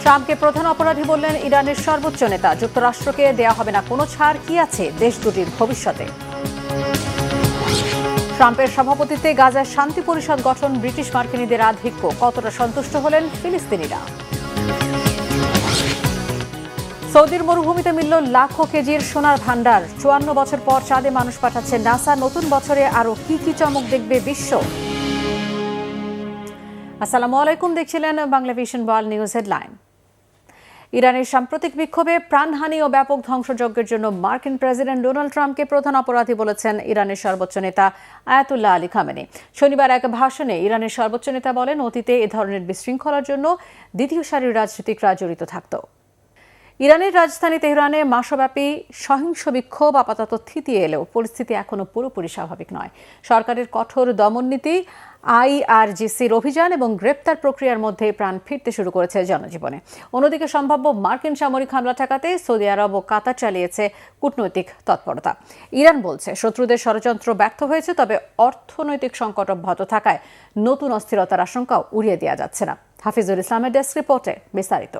ট্রাম্পকে প্রধান অপরাধী বললেন ইরানের সর্বোচ্চ নেতা। যুক্তরাষ্ট্রকে দেয়া হবে না কোনো ছাড়। কি আছে দেশ দুটির ভবিষ্যতে? ট্রাম্পের সভাপতিত্বে গাজায় শান্তি পরিষদ গঠন, ব্রিটিশ মার্কিনীদের আধিক্য। কতটা সন্তুষ্ট হলেন ফিলিস্তিনিরা? সৌদির মরুভূমিতে মিলল লাখো কেজির সোনার ভান্ডার। ৫৪ বছর পর চাঁদে মানুষ পাঠাচ্ছে নাসা। নতুন বছরে আরো কি কি চমক দেখবে বিশ্ব? আসসালামু আলাইকুম, দেখছিলেন বাংলাভিশন ওয়ার্ল্ড নিউজ হেডলাইন। ইরানের সাম্প্রতিক বিক্ষোভে প্রাণহানি ও ব্যাপক ধ্বংসযজ্ঞের জন্য মার্কিন প্রেসিডেন্ট ডোনাল্ড ট্রাম্পকে প্রধান অপরাধী বলেছেন ইরানের সর্বোচ্চ নেতা আয়াতুল্লাহ আলী খামেনি। শনিবার এক ভাষণে ইরানের সর্বোচ্চ নেতা বলেন, অতীতে এ ধরনের বিশৃঙ্খলার জন্য দ্বিতীয় সারির রাজনীতিকরা জড়িত থাকত। ইরানের রাজধানী তেহরানে মাসব্যাপী সহিংস বিক্ষোভ আপাতত থিতিয়ে এলেও পরিস্থিতি এখনো পুরোপুরি স্বাভাবিক নয়। সরকারের কঠোর দমননীতি, আইআরজিসির অভিযান এবং গ্রেপ্তার প্রক্রিয়ার মধ্যে প্রাণ ফিরতে শুরু করেছে জনজীবনে। অন্যদিকে সম্ভাব্য মার্কিন সামরিক হামলা ঠেকাতে সৌদি আরব ও কাতার চালিয়েছে কূটনৈতিক তৎপরতা। ইরান বলছে শত্রুদের ষড়যন্ত্র ব্যর্থ হয়েছে, তবে অর্থনৈতিক সংকট অব্যাহত থাকায় নতুন অস্থিরতার আশঙ্কাও উড়িয়ে দেওয়া যাচ্ছে না। হাফিজুল ইসলামের ডেস্ক রিপোর্টে বিস্তারিত।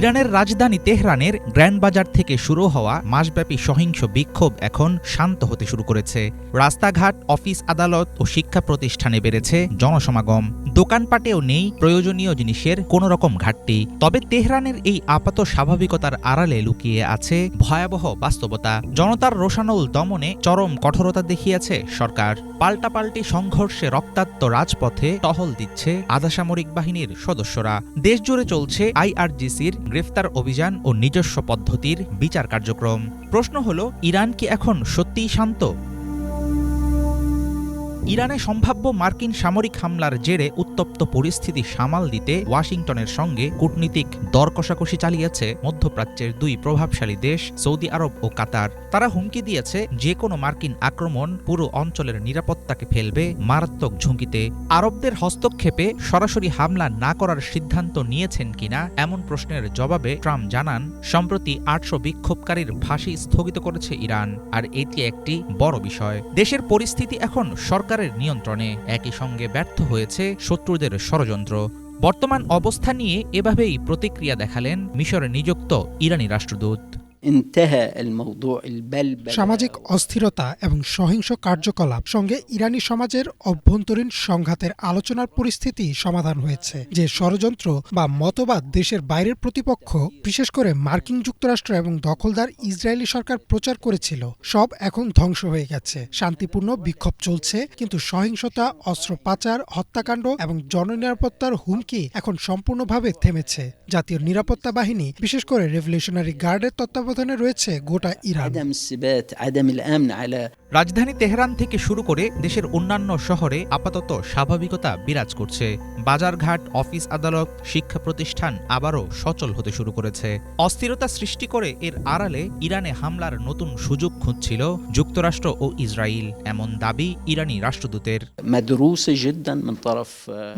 ইরানের রাজধানী তেহরানের গ্র্যান্ড বাজার থেকে শুরু হওয়া মাসব্যাপী সহিংস বিক্ষোভ এখন শান্ত হতে শুরু করেছে। রাস্তাঘাট, অফিস, আদালত ও শিক্ষা প্রতিষ্ঠানে বেড়েছে জনসমাগম। দোকানপাটেও নেই প্রয়োজনীয় জিনিসের কোনো রকম ঘাটতি। তবে তেহরানের এই আপাত স্বাভাবিকতার আড়ালে লুকিয়ে আছে ভয়াবহ বাস্তবতা। জনতার রোষানল দমনে চরম কঠোরতা দেখিয়েছে সরকার। পাল্টাপাল্টি সংঘর্ষে রক্তাক্ত রাজপথে টহল দিচ্ছে আধাসামরিক বাহিনীর সদস্যরা। দেশজুড়ে চলছে আইআরজিসির গ্রেফতার অভিযান ও নিজস্ব পদ্ধতির বিচার কার্যক্রম। প্রশ্ন হলো, ইরান কি এখন সত্যিই শান্ত? ইরানে সম্ভাব্য মার্কিন সামরিক হামলার জেরে উত্তপ্ত পরিস্থিতি সামাল দিতে ওয়াশিংটনের সঙ্গে কূটনীতিক দর কষাকষি চালিয়েছে মধ্যপ্রাচ্যের দুই প্রভাবশালী দেশ সৌদি আরব ও কাতার। তারা হুমকি দিয়েছে যে কোনো মার্কিন আক্রমণ পুরো অঞ্চলের নিরাপত্তাকে ফেলবে মারাত্মক ঝুঁকিতে। আরবদের হস্তক্ষেপে সরাসরি হামলা না করার সিদ্ধান্ত নিয়েছেন কিনা এমন প্রশ্নের জবাবে ট্রাম্প জানান, সম্প্রতি ৮০০ বিক্ষোভকারীর ফাঁসি স্থগিত করেছে ইরান, আর এটি একটি বড় বিষয়। দেশের পরিস্থিতি এখন সরকারের নিয়ন্ত্রণে। একই সঙ্গে ব্যর্থ হয়েছে শত্রুদের ষড়যন্ত্র। বর্তমান অবস্থা নিয়ে এভাবেই প্রতিক্রিয়া দেখালেন মিশরে নিযুক্ত ইরানি রাষ্ট্রদূত। সামাজিক অস্থিরতা এবং সহিংস কার্যকলাপ সঙ্গে ইরানি সমাজের অভ্যন্তরীণ সংঘাতের আলোচনার পরিস্থিতি সমাধান হয়েছে। যে ষড়যন্ত্র বা মতবাদ দেশের বাইরের প্রতিপক্ষ, বিশেষ করে মার্কিন যুক্তরাষ্ট্র এবং দখলদার ইসরায়েলি সরকার প্রচার করেছিল, সব এখন ধ্বংস হয়ে গেছে। শান্তিপূর্ণ বিক্ষোভ চলছে, কিন্তু সহিংসতা, অস্ত্র পাচার, হত্যাকাণ্ড এবং জননিরাপত্তার হুমকি এখন সম্পূর্ণভাবে থেমেছে। জাতীয় নিরাপত্তা বাহিনী, বিশেষ করে রেভলিউশনারি গার্ডের তত্ত্বাবধানে রয়েছে গোটা ইরান। রাজধানী তেহরান থেকে শুরু করে দেশের অন্যান্য শহরে আপাতত স্বাভাবিকতা বিরাজ করছে। বাজারঘাট, অফিস, আদালত, শিক্ষা প্রতিষ্ঠান আবারও সচল হতে শুরু করেছে। অস্থিরতা সৃষ্টি করে এর আড়ালে ইরানে হামলার নতুন সুযোগ খুঁজছিল যুক্তরাষ্ট্র ও ইসরায়েল, এমন দাবি ইরানি রাষ্ট্রদূতের।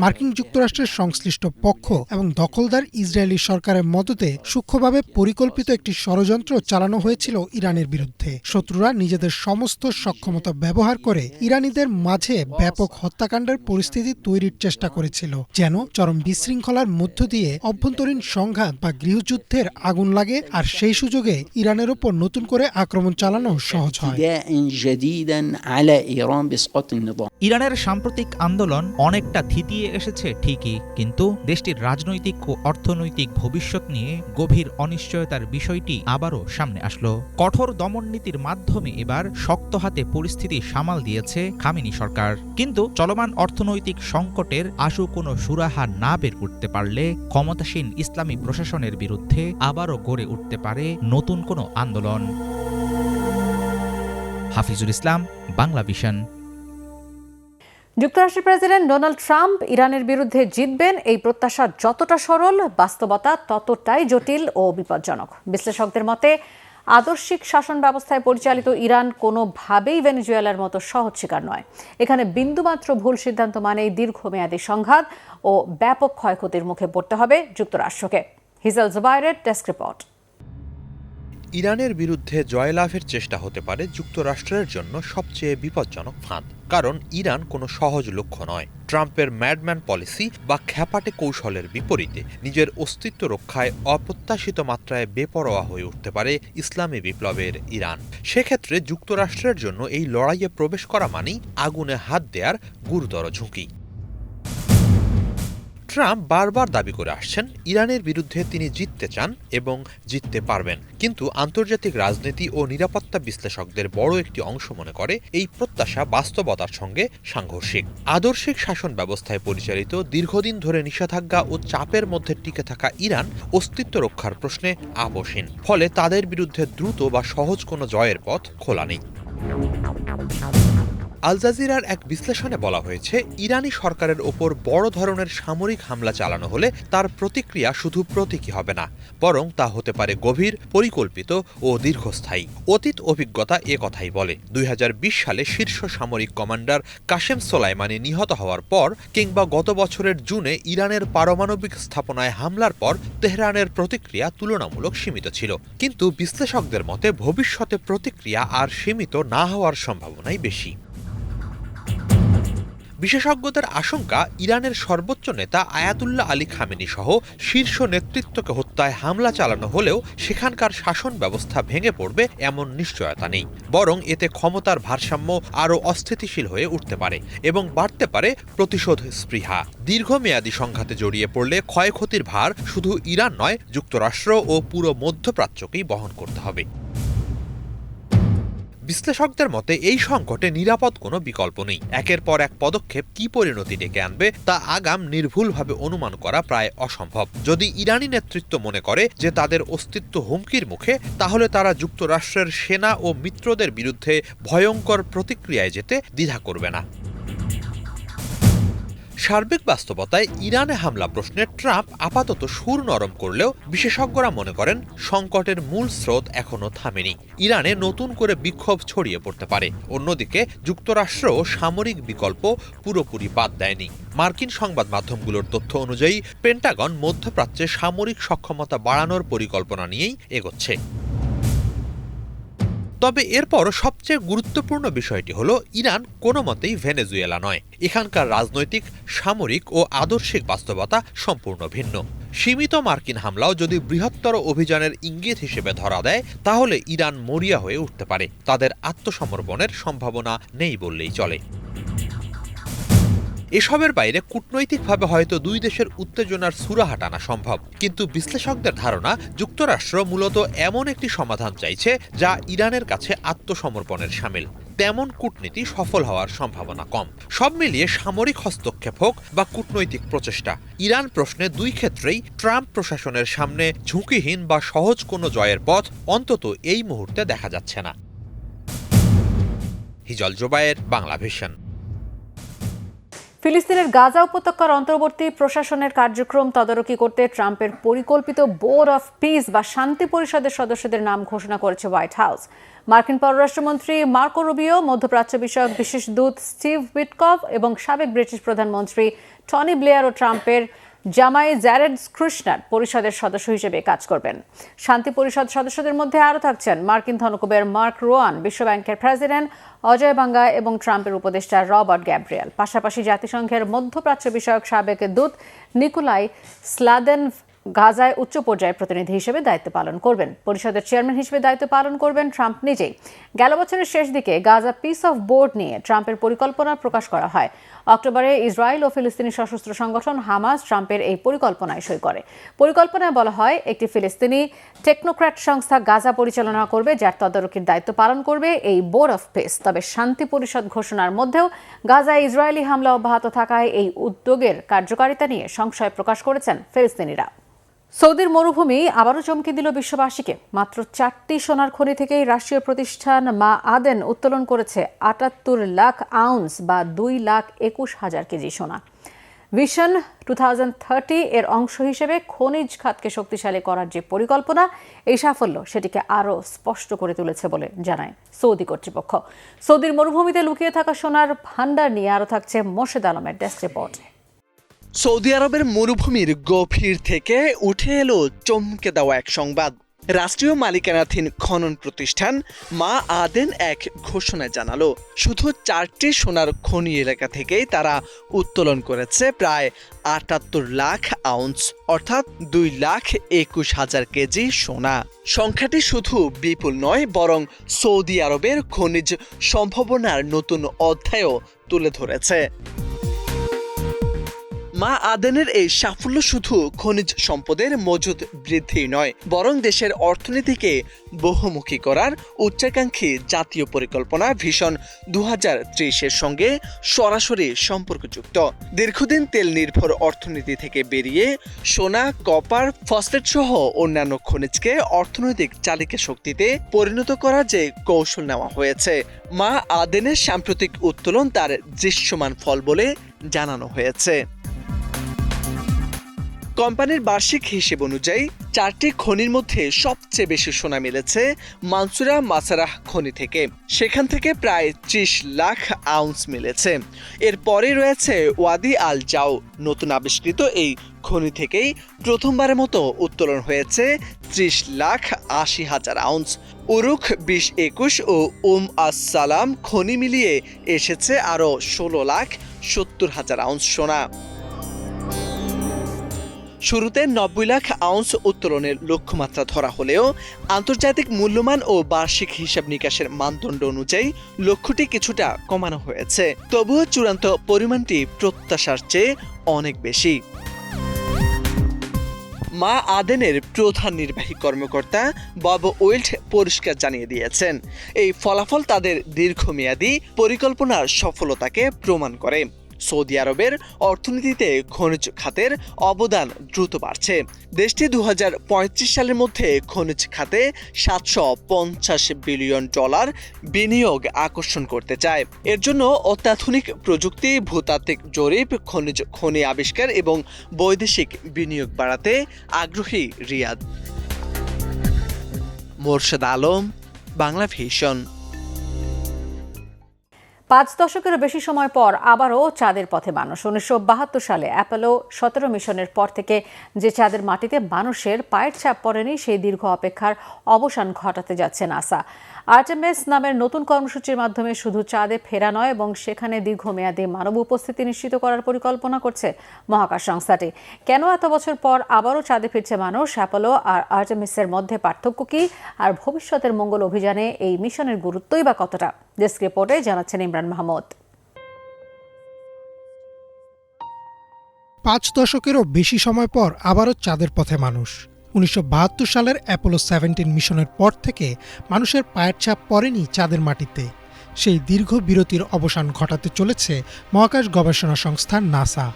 মার্কিন যুক্তরাষ্ট্রের সংশ্লিষ্ট পক্ষ এবং দখলদার ইসরায়েলি সরকারের মদতে সূক্ষ্মভাবে পরিকল্পিত একটি ষড়যন্ত্র চালানো হয়েছিল ইরানের বিরুদ্ধে। শত্রুরা নিজেদের সমস্ত সক্ষমতা ব্যবহার করে ইরানিদের মাঝে ব্যাপক হত্যাকাণ্ডের পরিস্থিতি তৈরির চেষ্টা করেছিল, যেন চরম বিশৃঙ্খলার মধ্য দিয়ে অভ্যন্তরীণ সংঘাত বা গৃহযুদ্ধের আগুন লাগে, আর সেই সুযোগে ইরানের ওপর নতুন করে আক্রমণ চালানো সহজ হয়। ইরানের সাম্প্রতিক আন্দোলন অনেকটা থিতিয়ে এসেছে ঠিকই, কিন্তু দেশটির রাজনৈতিক ও অর্থনৈতিক ভবিষ্যৎ নিয়ে গভীর অনিশ্চয়তার বিষয়টি আবারও সামনে আসলো। কঠোর দমননীতির মাধ্যমে এবার শক্ত হাতে পরিস্থিতি সামাল দিয়েছে খামেনি সরকার। কিন্তু চলমান অর্থনৈতিক সংকটের আশু কোনো সুরাহা না বের করতে পারলে ক্ষমতাসীন ইসলামী প্রশাসনের বিরুদ্ধে আবারও গড়ে উঠতে পারে নতুন কোনো আন্দোলন। হাফিজুল ইসলাম, বাংলাভিশন। যুক্তরাষ্ট্রের প্রেসিডেন্ট ডোনাল্ড ট্রাম্প ইরানের বিরুদ্ধে জিতবেন, এই প্রত্যাশা যতটা সরল, বাস্তবতা ততটাই জটিল ও বিপজ্জনক। বিশ্লেষকদের মতে আদর্শিক শাসন ব্যবস্থায় পরিচালিত ইরান কোনোভাবেই ভেনেজুয়েলার মতো সহজ শিকার নয়। এখানে বিন্দুমাত্র ভুল সিদ্ধান্ত মানেই দীর্ঘমেয়াদী সংঘাত ও ব্যাপক ক্ষয়ক্ষতির মুখে পড়তে হবে যুক্তরাষ্ট্রকে। হিজাল জুবাইরের ডেস্ক রিপোর্ট। ইরানের বিরুদ্ধে জয়লাভের চেষ্টা হতে পারে যুক্তরাষ্ট্রের জন্য সবচেয়ে বিপজ্জনক ফাঁদ, কারণ ইরান কোনো সহজ লক্ষ্য নয়। ট্রাম্পের ম্যাডম্যান পলিসি বা খ্যাপাটে কৌশলের বিপরীতে নিজের অস্তিত্ব রক্ষায় অপ্রত্যাশিত মাত্রায় বেপরোয়া হয়ে উঠতে পারে ইসলামী বিপ্লবের ইরান। সেক্ষেত্রে যুক্তরাষ্ট্রের জন্য এই লড়াইয়ে প্রবেশ করা মানেই আগুনে হাত দেওয়ার গুরুতর ঝুঁকি। ট্রাম্প বারবার দাবি করে আসছেন ইরানের বিরুদ্ধে তিনি জিততে চান এবং জিততে পারবেন, কিন্তু আন্তর্জাতিক রাজনীতি ও নিরাপত্তা বিশ্লেষকদের বড় একটি অংশ মনে করে এই প্রত্যাশা বাস্তবতার সঙ্গে সাংঘর্ষিক। আদর্শিক শাসন ব্যবস্থায় পরিচালিত, দীর্ঘদিন ধরে নিষেধাজ্ঞা ও চাপের মধ্যে টিকে থাকা ইরান অস্তিত্ব রক্ষার প্রশ্নে আপোষহীন। ফলে তাদের বিরুদ্ধে দ্রুত বা সহজ কোনো জয়ের পথ খোলা নেই। আল জাজিরার এক বিশ্লেষণে বলা হয়েছে, ইরানি সরকারের ওপর বড় ধরনের সামরিক হামলা চালানো হলে তার প্রতিক্রিয়া শুধু প্রতীকী হবে না, বরং তা হতে পারে গভীর, পরিকল্পিত ও দীর্ঘস্থায়ী। অতীত অভিজ্ঞতা কথাই বলে। 2020 সালে শীর্ষ সামরিক কমান্ডার কাশেম সোলাইমানি নিহত হওয়ার পর কিংবা গত বছরের জুনে ইরানের পারমাণবিক স্থাপনায় হামলার পর তেহরানের প্রতিক্রিয়া তুলনামূলক সীমিত ছিল। কিন্তু বিশ্লেষকদের মতে ভবিষ্যতে প্রতিক্রিয়া আর সীমিত না হওয়ার সম্ভাবনাই বেশি। বিশেষজ্ঞদের আশঙ্কা, ইরানের সর্বোচ্চ নেতা আয়াতুল্লাহ আলী খামেনি সহ শীর্ষ নেতৃত্বকে হত্যায় হামলা চালানো হলেও সেখানকার শাসন ব্যবস্থা ভেঙে পড়বে এমন নিশ্চয়তা নেই, বরং এতে ক্ষমতার ভারসাম্য আরও অস্থিতিশীল হয়ে উঠতে পারে এবং বাড়তে পারে প্রতিশোধ স্পৃহা। দীর্ঘমেয়াদী সংঘাতে জড়িয়ে পড়লে ক্ষয়ক্ষতির ভার শুধু ইরান নয়, যুক্তরাষ্ট্র ও পুরো মধ্যপ্রাচ্যকেই বহন করতে হবে। বিশ্লেষকদের মতে এই সংকটে নিরাপদ কোনো বিকল্প নেই। একের পর এক পদক্ষেপ কি পরিণতি ডেকে আনবে তা আগাম নির্ভুলভাবে অনুমান করা প্রায় অসম্ভব। যদি ইরানি নেতৃত্ব মনে করে যে তাদের অস্তিত্ব হুমকির মুখে, তাহলে তারা যুক্তরাষ্ট্রের সেনা ও মিত্রদের বিরুদ্ধে ভয়ঙ্কর প্রতিক্রিয়ায় যেতে দ্বিধা করবে না। সার্বিক বাস্তবতায় ইরানে হামলা প্রশ্নে ট্রাম্প আপাতত সুর নরম করলেও বিশেষজ্ঞরা মনে করেন সংকটের মূল স্রোত এখনো থামেনি। ইরানে নতুন করে বিক্ষোভ ছড়িয়ে পড়তে পারে। অন্যদিকে যুক্তরাষ্ট্রও সামরিক বিকল্প পুরোপুরি বাদ দেয়নি। মার্কিন সংবাদ মাধ্যমগুলোর তথ্য অনুযায়ী পেন্টাগন মধ্যপ্রাচ্যে সামরিক সক্ষমতা বাড়ানোর পরিকল্পনা নিয়েই এগোচ্ছে। তবে এরপর সবচেয়ে গুরুত্বপূর্ণ বিষয়টি হলো, ইরান কোনো মতেই ভেনেজুয়েলা নয়। এখানকার রাজনৈতিক, সামরিক ও আদর্শিক বাস্তবতা সম্পূর্ণ ভিন্ন। সীমিত মার্কিন হামলাও যদি বৃহত্তর অভিযানের ইঙ্গিত হিসেবে ধরা দেয়, তাহলে ইরান মরিয়া হয়ে উঠতে পারে। তাদের আত্মসমর্পণের সম্ভাবনা নেই বললেই চলে। এসবের বাইরে কূটনৈতিকভাবে হয়তো দুই দেশের উত্তেজনার সুরাহা টানা সম্ভব, কিন্তু বিশ্লেষকদের ধারণা যুক্তরাষ্ট্র মূলত এমন একটি সমাধান চাইছে যা ইরানের কাছে আত্মসমর্পণের শামিল। তেমন কূটনীতি সফল হওয়ার সম্ভাবনা কম। সব মিলিয়ে সামরিক হস্তক্ষেপ হোক বা কূটনৈতিক প্রচেষ্টা, ইরান প্রশ্নে দুই ক্ষেত্রেই ট্রাম্প প্রশাসনের সামনে ঝুঁকিহীন বা সহজ কোনো জয়ের পথ অন্তত এই মুহূর্তে দেখা যাচ্ছে না। হিজল জোবায়ের, বাংলাভিশন। ফিলিস্তিনের গাজা উপত্যকার অন্তর্বর্তী প্রশাসনের কার্যক্রম তদারকি করতে ট্রাম্পের পরিকল্পিত বোর্ড অফ পিস বা শান্তি পরিষদের সদস্যদের নাম ঘোষণা করেছে হোয়াইট হাউস। মার্কিন পররাষ্ট্রমন্ত্রী মার্কো রুবিও, মধ্যপ্রাচ্য বিষয়ক বিশেষ দূত স্টিভ উইটকফ এবং সাবেক ব্রিটিশ প্রধানমন্ত্রী টনি ব্লেয়ার ও ট্রাম্পের জামাই জ্যারেড কুশনার পরিষদের সদস্য হিসেবে কাজ করবেন। শান্তি পরিষদ সদস্যদের মধ্যে আরও থাকছেন মার্কিন ধনকুবের মার্ক রোয়ান, বিশ্বব্যাংকের প্রেসিডেন্ট অজয় বাঙ্গা এবং ট্রাম্পের উপদেষ্টা রবার্ট গ্যাব্রিয়েল। পাশাপাশি জাতিসংঘের মধ্যপ্রাচ্য বিষয়ক সাবেক দূত নিকোলাই স্লাদেন গাজায় উচ্চ পর্যায়ে প্রতিনিধি হিসেবে দায়িত্ব পালন করবেন। পরিষদের চেয়ারম্যান হিসেবে দায়িত্ব পালন করবেন ট্রাম্প নিজেই। গেল বছরের শেষ দিকে গাজা পিস অফ বোর্ড নিয়ে ট্রাম্পের পরিকল্পনা প্রকাশ করা হয়। অক্টোবরে ইসরায়েল ও ফিলিস্তিনি সশস্ত্র সংগঠন হামাস ট্রাম্পের এই পরিকল্পনায় সই করে। পরিকল্পনায় বলা হয়, একটি ফিলিস্তিনি টেকনোক্র্যাট সংস্থা গাজা পরিচালনা করবে, যার তদারকির দায়িত্ব পালন করবে এই বোর্ড অফ পিস। তবে শান্তি পরিষদ ঘোষণার মধ্যেও গাজায় ইসরায়েলি হামলা অব্যাহত থাকায় এই উদ্যোগের কার্যকারিতা নিয়ে সংশয় প্রকাশ করেছেন ফিলিস্তিনিরা। সৌদির মরুভূমি আবারও চমকে দিল বিশ্ববাসীকে। মাত্র 4টি সোনার খনি থেকেই রাষ্ট্রীয় প্রতিষ্ঠান মা আদেন উত্তোলন করেছে 78 লাখ আউন্স বা 2,21,000 কেজি সোনা। ভিশন 2030 এর অংশ হিসেবে খনিজ খাতকে শক্তিশালী করার যে পরিকল্পনা, এই সাফল্য সেটিকে আরও স্পষ্ট করে তুলেছে বলে জানায় সৌদি কর্তৃপক্ষ। সৌদির মরুভূমিতে লুকিয়ে থাকা সোনার ভান্ডার নিয়ে আরও থাকছে মোর্শেদ আলমের ডেস্ক রিপোর্ট। সৌদি আরবের মরুভূমির গভীর থেকে উঠে এলো চমকে দেওয়া এক সংবাদ। রাষ্ট্রীয় মালিকানাধীন খনন প্রতিষ্ঠান মা আদেন এক ঘোষণায় জানালো, শুধু 4টি সোনার খনি এলাকা থেকেই তারা উত্তোলন করেছে প্রায় 78 লাখ আউন্স, অর্থাৎ 2,21,000 কেজি সোনা। সংখ্যাটি শুধু বিপুল নয়, বরং সৌদি আরবের খনিজ সম্ভাবনার নতুন অধ্যায়ও তুলে ধরেছে। মা আদেনের এই সাফল্য শুধু খনিজ সম্পদের মজুদ বৃদ্ধি নয়, বরং দেশের অর্থনীতিকে বহুমুখী করার উচ্চাকাঙ্ক্ষী জাতীয় পরিকল্পনা ভিশন 2030-এর সঙ্গে সরাসরি সম্পর্কযুক্ত। দীর্ঘদিন তেল নির্ভর অর্থনীতি থেকে বেরিয়ে সোনা, কপার, ফসফেট সহ অন্যান্য খনিজকে অর্থনৈতিক চালিকা শক্তিতে পরিণত করার যে কৌশল নেওয়া হয়েছে, মা আদেনের সাম্প্রতিক উত্তোলন তার দৃশ্যমান ফল বলে জানানো হয়েছে। কোম্পানির বার্ষিক হিসেব অনুযায়ী 4টি খনির মধ্যে সবচেয়ে বেশি সোনা মিলেছে মানসুরা মাসারাহ খনি থেকে। সেখান থেকে প্রায় 30 লাখ আউন্স মিলেছে। এরপরে রয়েছে ওয়াদি আল জাও। নতুন আবিষ্কৃত এই খনি থেকেই প্রথমবারের মতো উত্তোলন হয়েছে 30,80,000 আউন্স। উরুখ 2021 ও আস-সালাম খনি মিলিয়ে এসেছে আরও 16,70,000 আউন্স সোনা। শুরুতে 90 লাখ আউন্স উত্তোলনের লক্ষ্যমাত্রা ধরা হলেও আন্তর্জাতিক মূল্যমান ও বার্ষিক হিসাব নিকাশের মানদণ্ড অনুযায়ী লক্ষ্যটি কিছুটা কমানো হয়েছে। তবুও চূড়ান্ত পরিমাণটি প্রত্যাশার চেয়ে অনেক বেশি। মা আদেনের প্রধান নির্বাহী কর্মকর্তা বব ওয়েল্ট পরিষ্কার জানিয়ে দিয়েছেন, এই ফলাফল তাদের দীর্ঘমেয়াদী পরিকল্পনার সফলতাকে প্রমাণ করে। সৌদি আরবের অর্থনীতিতে খনিজ খাতের অবদান দ্রুত বাড়ছে। দেশটি 2035 সালের মধ্যে খনিজ খাতে $750 বিলিয়ন বিনিয়োগ আকর্ষণ করতে চায়। এর জন্য অত্যাধুনিক প্রযুক্তি, ভূতাত্ত্বিক জরিপ, খনি আবিষ্কার এবং বৈদেশিক বিনিয়োগ বাড়াতে আগ্রহী রিয়াদ। মোরশেদ আলম, বাংলা ভিশন। 5 দশকেরও বেশি সময় পর আবারও চাঁদের পথে মানুষ। 1972 সালে অ্যাপোলো 17 মিশনের পর থেকে যে চাঁদের মাটিতে মানুষের পায়ের ছাপ পড়েনি, সেই দীর্ঘ অপেক্ষার অবসান ঘটাতে যাচ্ছে নাসা। আর্টেমিস নামের নতুন কর্মসূচির মাধ্যমে শুধু চাঁদে ফেরা নয়, এবং সেখানে দীর্ঘমেয়াদী মানব উপস্থিতি নিশ্চিত করার পরিকল্পনা করছে মহাকাশ সংস্থাটি। কেন এত বছর পর আবারও চাঁদে ফিরছে মানুষ, অ্যাপোলো আর আর্টেমিসের মধ্যে পার্থক্য কি, আর ভবিষ্যতের মঙ্গল অভিযানে এই মিশনের গুরুত্বই বা কতটা? ডেস্ক রিপোর্টে জানাচ্ছেন ইমরান মাহমুদ। 5 দশকেরও বেশি সময় পর আবারও চাঁদের পথে মানুষ। 1972 সালের অ্যাপোলো 17 মিশনের পর থেকে মানুষের পায়ের ছাপ পড়েনি চাঁদের মাটিতে। সেই দীর্ঘ বিরতির অবসান ঘটাতে চলেছে মহাকাশ গবেষণা সংস্থা নাসা।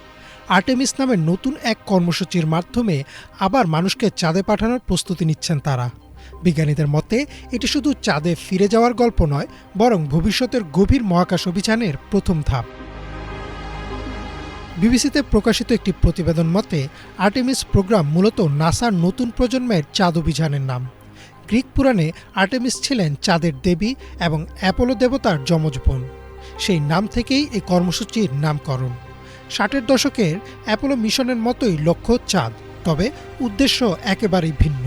আর্টেমিস নামের নতুন এক কর্মসূচির মাধ্যমে আবার মানুষকে চাঁদে পাঠানোর প্রস্তুতি নিচ্ছেন তারা। বিজ্ঞানীদের মতে এটি শুধু চাঁদে ফিরে যাওয়ার গল্প নয়, বরং ভবিষ্যতের গভীর মহাকাশ অভিযানের প্রথম ধাপ। বিবিসিতে প্রকাশিত একটি প্রতিবেদন মতে আর্টেমিস প্রোগ্রাম মূলত নাসার নতুন প্রজন্মের চাঁদ অভিযানের নাম। গ্রিক পুরাণে আর্টেমিস ছিলেন চাঁদের দেবী এবং অ্যাপোলো দেবতার যমজ বোন। সেই নাম থেকেই এই কর্মসূচির নামকরণ। 60-এর দশকের অ্যাপোলো মিশনের মতোই লক্ষ্য চাঁদ, তবে উদ্দেশ্য একেবারেই ভিন্ন।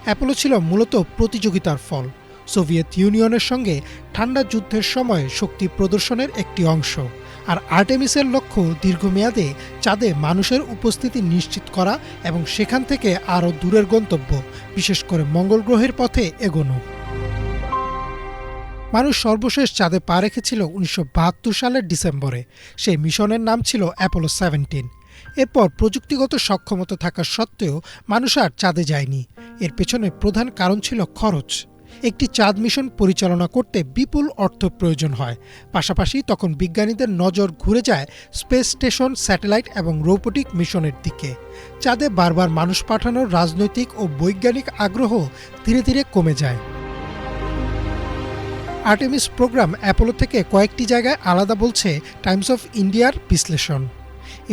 অ্যাপোলো ছিল মূলত প্রতিযোগিতার ফল, সোভিয়েত ইউনিয়নের সঙ্গে ঠান্ডা যুদ্ধের সময় শক্তি প্রদর্শনের একটি অংশ। আর আর্টেমিসের লক্ষ্য দীর্ঘমেয়াদে চাঁদে মানুষের উপস্থিতি নিশ্চিত করা এবং সেখান থেকে আরও দূরের গন্তব্য, বিশেষ করে মঙ্গল গ্রহের পথে এগোনো। মানুষ সর্বশেষ চাঁদে পা রেখেছিল 1972 সালের ডিসেম্বরে। সেই মিশনের নাম ছিল অ্যাপোলো 17। এরপর প্রযুক্তিগত সক্ষমতা থাকা সত্ত্বেও মানুষ আর চাঁদে যায়নি। এর পেছনে প্রধান কারণ ছিল খরচ। একটি চাঁদ মিশন পরিচালনা করতে বিপুল অর্থ প্রয়োজন হয়। পাশাপাশি তখন বিজ্ঞানীদের নজর ঘুরে যায় স্পেস স্টেশন, স্যাটেলাইট এবং রোবোটিক মিশনের দিকে। চাঁদে বারবার মানুষ পাঠানোর রাজনৈতিক ও বৈজ্ঞানিক আগ্রহ ধীরে ধীরে কমে যায়। আর্টেমিস প্রোগ্রাম অ্যাপোলো থেকে কয়েকটি জায়গায় আলাদা বলছে টাইমস অফ ইন্ডিয়ার বিশ্লেষণ।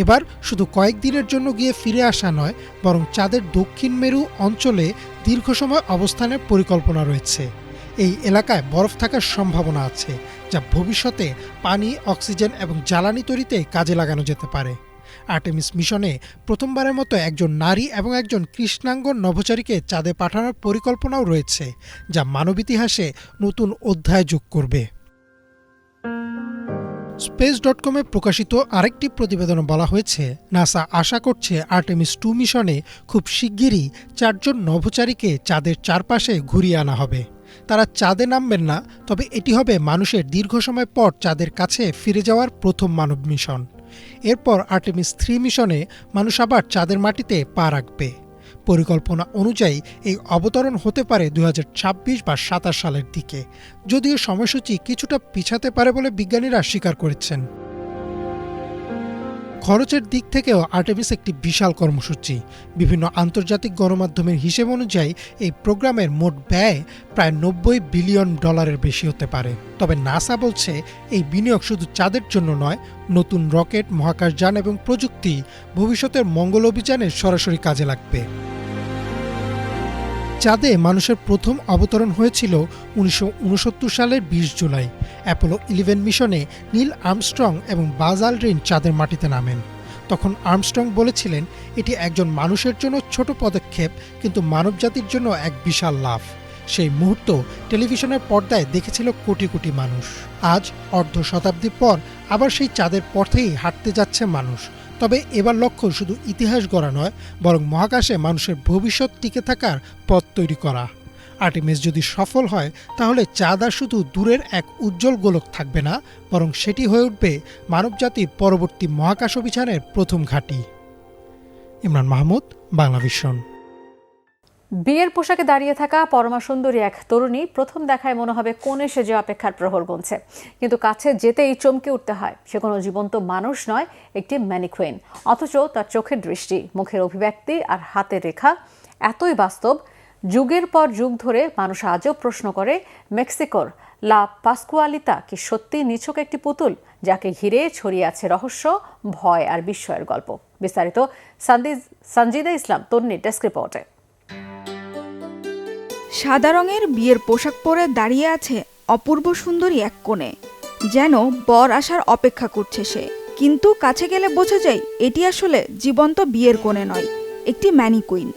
এবার শুধু কয়েকদিনের জন্য গিয়ে ফিরে আসা নয়, বরং চাঁদের দক্ষিণ মেরু অঞ্চলে দীর্ঘ সময় অবস্থানের পরিকল্পনা রয়েছে। এই এলাকায় বরফ থাকার সম্ভাবনা আছে, যা ভবিষ্যতে পানি, অক্সিজেন এবং জ্বালানি তৈরিতে কাজে লাগানো যেতে পারে। আর্টেমিস মিশনে প্রথমবারের মতো একজন নারী এবং একজন কৃষ্ণাঙ্গ নভোচারীকে চাঁদে পাঠানোর পরিকল্পনাও রয়েছে, যা মানব ইতিহাসে নতুন অধ্যায় যোগ করবে। Space.com-এ প্রকাশিত আরেকটি প্রতিবেদনে বলা হয়েছে, নাসা আশা করছে আর্টেমিস 2 মিশনে খুব শিগগিরই 4 জন নভোচারীকে চাঁদের চারপাশে ঘুরিয়ে আনা হবে। তারা চাঁদে নামবেন না, তবে এটি হবে মানুষের দীর্ঘ সময় পর চাঁদের কাছে ফিরে যাওয়ার প্রথম মানব মিশন। এরপর আর্টেমিস 3 মিশনে মানুষ আবার চাঁদের মাটিতে পা রাখবে। পরিকল্পনা অনুযায়ী এই অবতরণ হতে পারে 2026 বা 27 সালের দিকে, যদিও সময়সূচি কিছুটা পিছাতে পারে বলে বিজ্ঞানীরা স্বীকার করেছেন। খরচের দিক থেকেও আর্টেমিস একটি বিশাল কর্মসূচি। বিভিন্ন আন্তর্জাতিক গণমাধ্যমের হিসেব অনুযায়ী এই প্রোগ্রামের মোট ব্যয় প্রায় $90 বিলিয়ন বেশি হতে পারে। তবে নাসা বলছে এই বিনিয়োগ শুধু চাঁদের জন্য নয়, নতুন রকেট, মহাকাশযান এবং প্রযুক্তি ভবিষ্যতের মঙ্গল অভিযানে সরাসরি কাজে লাগবে। চাঁদে মানুষের প্রথম অবতরণ হয়েছিল 1969 সালের 20 জুলাই। অ্যাপোলো 11 মিশনে নীল আর্মস্ট্রং এবং বাজ আলড্রিন চাঁদের মাটিতে নামেন। তখন আর্মস্ট্রং বলেছিলেন, এটি একজন মানুষের জন্য ছোট পদক্ষেপ, কিন্তু মানবজাতির জন্য এক বিশাল লাভ। সেই মুহূর্ত টেলিভিশনের পর্দায় দেখেছিল কোটি কোটি মানুষ। আজ অর্ধ শতাব্দী পর আবার সেই চাঁদের পথেই হাঁটতে যাচ্ছে মানুষ। তবে এবার লক্ষ্য শুধু ইতিহাস গড়া নয়, বরং মহাকাশে মানুষের ভবিষ্যৎ টিকে থাকার পথ তৈরি করা। আর্টেমিস যদি সফল হয়, তাহলে চাঁদ আর শুধু দূরের এক উজ্জ্বল গোলক থাকবে না, বরং সেটি হয়ে উঠবে মানবজাতির পরবর্তী মহাকাশ অভিযানের প্রথম ঘাঁটি। ইমরান মাহমুদ, বাংলাভিশন। বিয়ের পোশাকে দাঁড়িয়ে থাকা পরমা সুন্দরী এক তরুণী প্রথম দেখায় মনে হবে কোণে সেজে অপেক্ষার প্রহর গুনছে, কিন্তু কাছে যেতেই চমকে উঠতে হয়। সে কোনো জীবন্ত মানুষ নয়, একটি ম্যানিকুইন। অথচ তার চোখের দৃষ্টি, মুখের অভিব্যক্তি আর হাতের রেখা এতই বাস্তব, যুগের পর যুগ ধরে মানুষ আজও প্রশ্ন করে, মেক্সিকোর লা পাসকুয়ালিতা কি সত্যি নিছক একটি পুতুল, যাকে ঘিরে ছড়িয়ে আছে রহস্য, ভয় আর বিস্ময়ের গল্প? বিস্তারিত সঞ্জিদা ইসলাম তন্নির ডেস্ক রিপোর্টে। সাদা রঙের বিয়ের পোশাক পরে দাঁড়িয়ে আছে অপূর্ব সুন্দরী এক কোণে, যেন বর আসার অপেক্ষা করছে সে। কিন্তু কাছে গেলে বোঝা যায় এটি আসলে জীবন্ত বিয়ের কোণে নয়, একটি ম্যানিকুইন,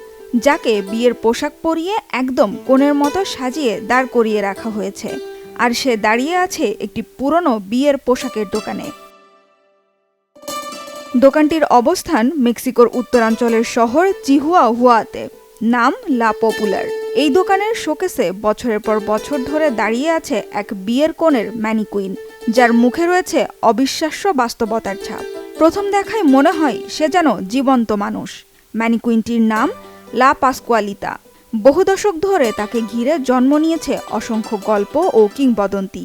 যাকে বিয়ের পোশাক পরিয়ে একদম কোণের মতো সাজিয়ে দাঁড় করিয়ে রাখা হয়েছে। আর সে দাঁড়িয়ে আছে একটি পুরনো বিয়ের পোশাকের দোকানে। দোকানটির অবস্থান মেক্সিকোর উত্তরাঞ্চলের শহর চিহুয়াহুয়াতে। নাম লা পপুলার। এই দোকানের শোকেসে বছরের পর বছর ধরে দাঁড়িয়ে আছে এক বিয়ের কোণের ম্যানিকুইন, যার মুখে রয়েছে অবিশ্বাস্য বাস্তবতার ছাপ। প্রথম দেখায় মনে হয় সে যেন জীবন্ত মানুষ। ম্যানিকুইনটির নাম লা পাসকুয়ালিতা। বহু দশক ধরে তাকে ঘিরে জন্ম নিয়েছে অসংখ্য গল্প ও কিংবদন্তি।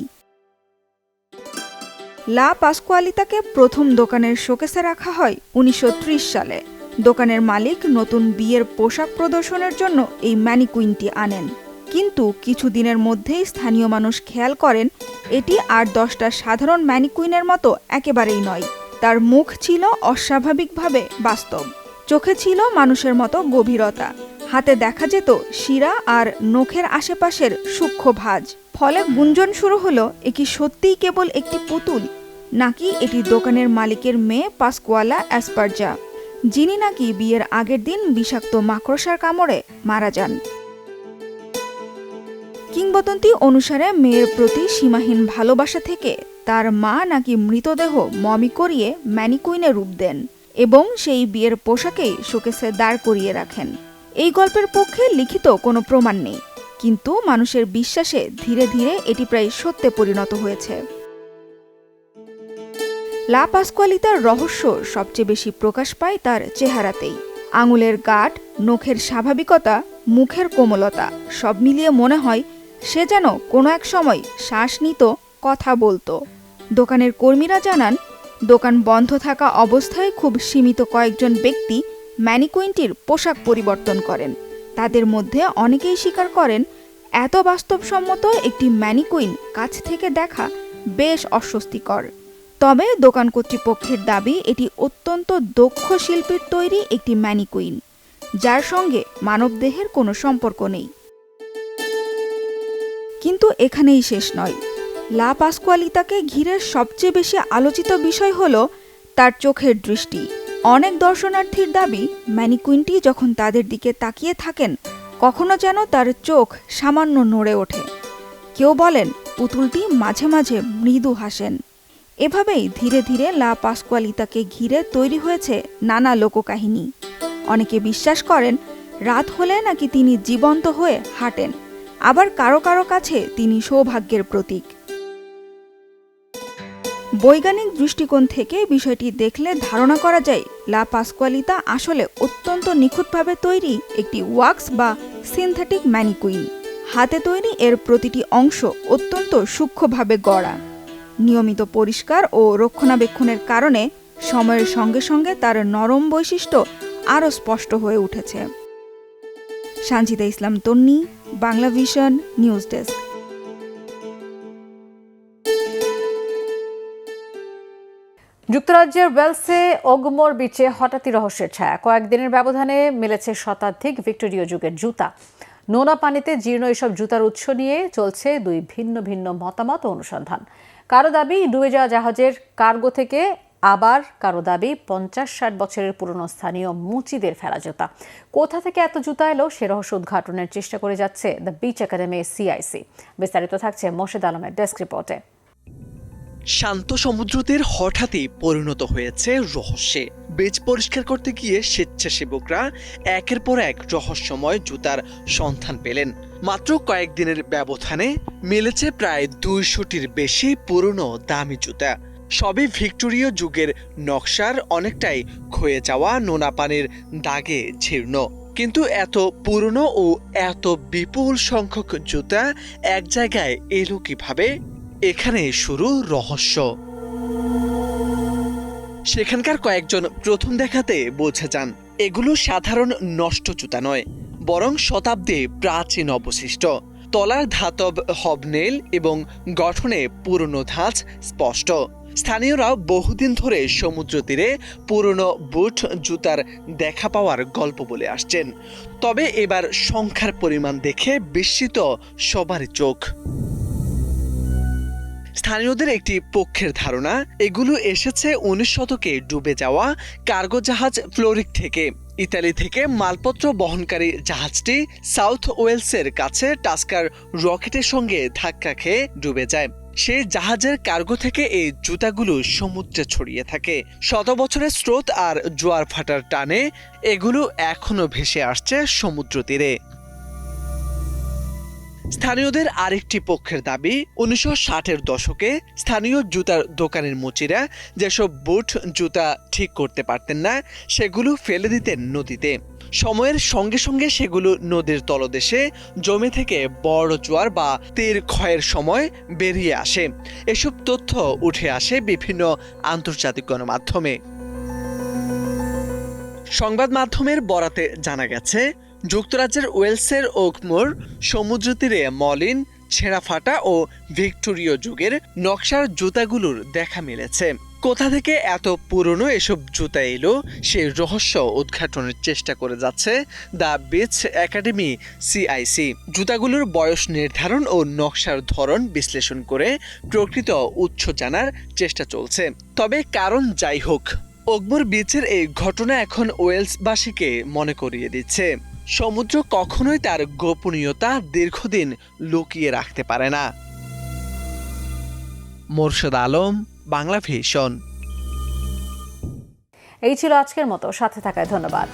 লা পাসকুয়ালিতাকে প্রথম দোকানের শোকেসে রাখা হয় 1930 সালে। দোকানের মালিক নতুন বিয়ের পোশাক প্রদর্শনের জন্য এই ম্যানিকুইনটি আনেন, কিন্তু কিছুদিনের মধ্যেই স্থানীয় মানুষ খেয়াল করেন এটি আর 10টা সাধারণ ম্যানিকুইনের মতো একেবারেই নয়। তার মুখ ছিল অস্বাভাবিকভাবে বাস্তব, চোখে ছিল মানুষের মতো গভীরতা, হাতে দেখা যেত শিরা আর নখের আশেপাশের সূক্ষ্ম ভাঁজ। ফলে গুঞ্জন শুরু হলো, এ কি সত্যিই কেবল একটি পুতুল, নাকি এটি দোকানের মালিকের মেয়ে পাসকুয়ালা অ্যাসপারজা, যিনি নাকি বিয়ের আগের দিন বিষাক্ত মাকড়সার কামড়ে মারা যান। কিংবদন্তি অনুসারে মেয়ের প্রতি সীমাহীন ভালোবাসা থেকে তার মা নাকি মৃতদেহ মমি করিয়ে ম্যানিকুইনে রূপ দেন এবং সেই বিয়ের পোশাকেই শোকেসে দাঁড় করিয়ে রাখেন। এই গল্পের পক্ষে লিখিত কোনো প্রমাণ নেই, কিন্তু মানুষের বিশ্বাসে ধীরে ধীরে এটি প্রায় সত্যে পরিণত হয়েছে। লা পাসকুয়ালিতার রহস্য সবচেয়ে বেশি প্রকাশ পায় তার চেহারাতেই। আঙুলের গাঁট, নখের স্বাভাবিকতা, মুখের কোমলতা সব মিলিয়ে মনে হয় সে যেন কোনো এক সময় শ্বাস নিত, কথা বলতো। দোকানের কর্মীরা জানান, দোকান বন্ধ থাকা অবস্থায় খুব সীমিত কয়েকজন ব্যক্তি ম্যানিকুইনটির পোশাক পরিবর্তন করেন। তাদের মধ্যে অনেকেই স্বীকার করেন এত বাস্তবসম্মত একটি ম্যানিকুইন কাছ থেকে দেখা বেশ অস্বস্তিকর। তবে দোকান কর্তৃপক্ষের দাবি এটি অত্যন্ত দক্ষ শিল্পীর তৈরি একটি ম্যানিকুইন, যার সঙ্গে মানবদেহের কোনো সম্পর্ক নেই। কিন্তু এখানেই শেষ নয়। লা পাসকুয়ালিতাকে ঘিরে সবচেয়ে বেশি আলোচিত বিষয় হল তার চোখের দৃষ্টি। অনেক দর্শনার্থীর দাবি ম্যানিকুইনটি যখন তাদের দিকে তাকিয়ে থাকেন কখনো যেন তার চোখ সামান্য নড়ে ওঠে। কেউ বলেন পুতুলটি মাঝে মাঝে মৃদু হাসেন। এভাবেই ধীরে ধীরে লা পাসকুয়ালিতাকে ঘিরে তৈরি হয়েছে নানা লোককাহিনী। অনেকে বিশ্বাস করেন রাত হলে নাকি তিনি জীবন্ত হয়ে হাঁটেন, আবার কারো কারো কাছে তিনি সৌভাগ্যের প্রতীক। বৈজ্ঞানিক দৃষ্টিকোণ থেকে বিষয়টি দেখলে ধারণা করা যায় লা পাসকুয়ালিতা আসলে অত্যন্ত নিখুঁতভাবে তৈরি একটি ওয়াক্স বা সিনথেটিক ম্যানিকুইন। হাতে তৈরি এর প্রতিটি অংশ অত্যন্ত সূক্ষ্মভাবে গড়া। নিয়মিত পরিষ্কার ও রক্ষণাবেক্ষণের কারণে সময়ের সঙ্গে সঙ্গে তার নরম বৈশিষ্ট্য আরও স্পষ্ট হয়ে উঠেছে। সানজিদা ইসলাম তন্নি, বাংলা ভিশন, নিউজ ডেস্ক। যুক্তরাজ্যের ওয়েলসে ওগমোর বিচে হঠাৎই রহস্যের ছায়া। কয়েকদিনের ব্যবধানে মিলেছে শতাধিক ভিক্টোরীয় যুগের জুতা। নোনা পানিতে জীর্ণ এসব জুতার উৎস নিয়ে চলছে দুই ভিন্ন ভিন্ন মতামত ও অনুসন্ধান। কারো দাবি ডুবে যাওয়া জাহাজের কার্গো থেকে, আবার কারো দাবি 50-60 বছরের পুরনো স্থানীয় মুচিদের ফেলা জুতা। কোথা থেকে এত জুতা এলো সে রহস্য উদ্ঘাটনের চেষ্টা করে যাচ্ছে দ্য বিচ একাডেমি CIC। বিস্তারিত থাকছে মোর্শেদ আলমের ডেস্ক রিপোর্টে। শান্ত সমুদ্রতীর হঠাৎই পরিণত হয়েছে রহস্যে। বেজ পরিষ্কার করতে গিয়ে স্বেচ্ছাসেবকরা একের পর এক রহস্যময় জুতার সন্ধান পেলেন। মাত্র কয়েকদিনের ব্যবধানে মিলেছে প্রায় 200টির বেশি পুরনো দামি জুতা। সবই ভিক্টোরীয় যুগের নকশার, অনেকটাই ক্ষয়ে যাওয়া, নোনা পানির দাগে জীর্ণ। কিন্তু এত পুরনো ও এত বিপুল সংখ্যক জুতা এক জায়গায় এলো কিভাবে? এখানে শুরু রহস্য। সেখানকার কয়েকজন প্রথম দেখাতে বোঝা যান এগুলো সাধারণ নষ্ট জুতা নয়, বরং শতাব্দী প্রাচীন অবশিষ্ট। তলার ধাতব হবনেল এবং গঠনে পুরনো ধাঁচ স্পষ্ট। স্থানীয়রা বহুদিন ধরে সমুদ্র তীরে পুরনো বুট জুতার দেখা পাওয়ার গল্প বলে আসছেন। তবে এবার সংখ্যার পরিমাণ দেখে বিস্মিত সবারই চোখ। স্থানীয়দের একটি পক্ষের ধারণা এগুলো এসেছে 19 শতকে ডুবে যাওয়া কার্গো জাহাজ ফ্লোরিক থেকে। ইতালি থেকে মালপত্র বহনকারী জাহাজটি সাউথ ওয়েলসের কাছে টাস্কার রকেটের সঙ্গে ধাক্কা খেয়ে ডুবে যায়। সেই জাহাজের কার্গো থেকে এই জুতাগুলো সমুদ্রে ছড়িয়ে থাকে। শত বছরের স্রোত আর জোয়ার ভাটার টানে এগুলো এখনো ভেসে আসছে সমুদ্র তীরে। স্থানীয়দের আরেকটি পক্ষের দাবি 1960-এর দশকে স্থানীয় জুতার দোকানের মুচিরা যেসব বুট জুতা ঠিক করতে পারতেন না সেগুলো ফেলে দিতেন নদীতে। সময়ের সঙ্গে সঙ্গে সেগুলো নদীর তলদেশে জমে থেকে বড় জোয়ার বা তীর ক্ষয়ের সময় বেরিয়ে আসে। এসব তথ্য উঠে আসে বিভিন্ন আন্তর্জাতিক গণমাধ্যমে। সংবাদ মাধ্যমের বরাতে জানা গেছে যুক্তরাজ্যের ওয়েলসের ওকমোর সমুদ্র তীরে মলিন, ছেঁড়া ফাটা ও ভিক্টোরীয় যুগের নকশার জুতাগুলোর দেখা মিলেছে। কোথা থেকে এত পুরনো এসব জুতা এলো সেই রহস্য উদ্ঘাটনের চেষ্টা করে যাচ্ছে দ্য বিচ একাডেমি CIC। জুতাগুলোর বয়স নির্ধারণ ও নকশার ধরন বিশ্লেষণ করে প্রকৃত উৎস জানার চেষ্টা চলছে। তবে কারণ যাই হোক, ওকমোর বিচের এই ঘটনা এখন ওয়েলসবাসীকে মনে করিয়ে দিচ্ছে সমুদ্র কখনোই তার গোপনীয়তা দীর্ঘদিন লুকিয়ে রাখতে পারে না। মোর্শেদ আলম, বাংলা ভিশন। এই ছিল আজকের মতো, সাথে থাকায় ধন্যবাদ।